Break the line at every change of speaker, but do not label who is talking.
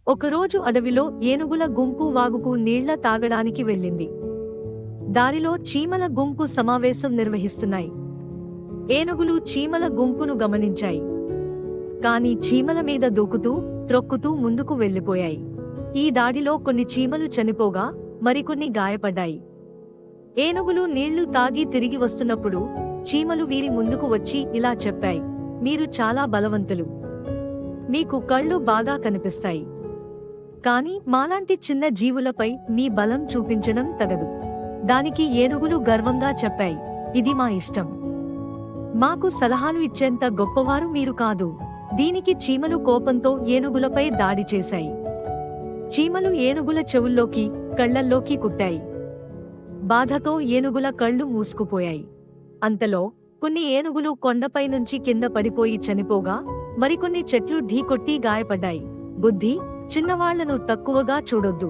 ఒకరోజు అడవిలో ఏనుగుల గుంపు వాగుకు నీళ్ల తాగడానికి వెళ్ళింది. దారిలో చీమల గుంపు సమావేశం నిర్వహిస్తున్నాయి. ఏనుగులు చీమల గుంపును గమనించాయి. కాని చీమల మీద దూకుతూ త్రొక్కుతూ ముందుకు వెళ్ళిపోయాయి. ఈ దాడిలో కొన్ని చీమలు చనిపోగా మరికొన్ని గాయపడ్డాయి. ఏనుగులు నీళ్లు తాగి తిరిగి వస్తున్నప్పుడు చీమలు వీరి ముందుకు వచ్చి ఇలా చెప్పాయి: మీరు చాలా బలవంతులు. మీకు కళ్ళు బాగా కనిపిస్తాయి. కాని మాలాంటి చిన్న జీవులపై మీ బలం చూపించడం తగదు. దానికి ఏనుగులు గర్వంగా చెప్పాయి: ఇది మా ఇష్టం. మాకు సలహాలు ఇచ్చేంత గొప్పవారు మీరు కాదు. దీనికి చీమలు కోపంతో ఏనుగులపై దాడి చేశాయి. చీమలు ఏనుగుల చెవుల్లోకి, కళ్లల్లోకి కుట్టాయి. బాధతో ఏనుగుల కళ్ళు మూసుకుపోయాయి. అంతలో కొన్ని ఏనుగులు కొండపై నుంచి కింద పడిపోయి చనిపోగా మరికొన్ని చెట్లు ఢీకొట్టి గాయపడ్డాయి. బుద్ధి, చిన్నవాళ్లను తక్కువగా చూడొద్దు.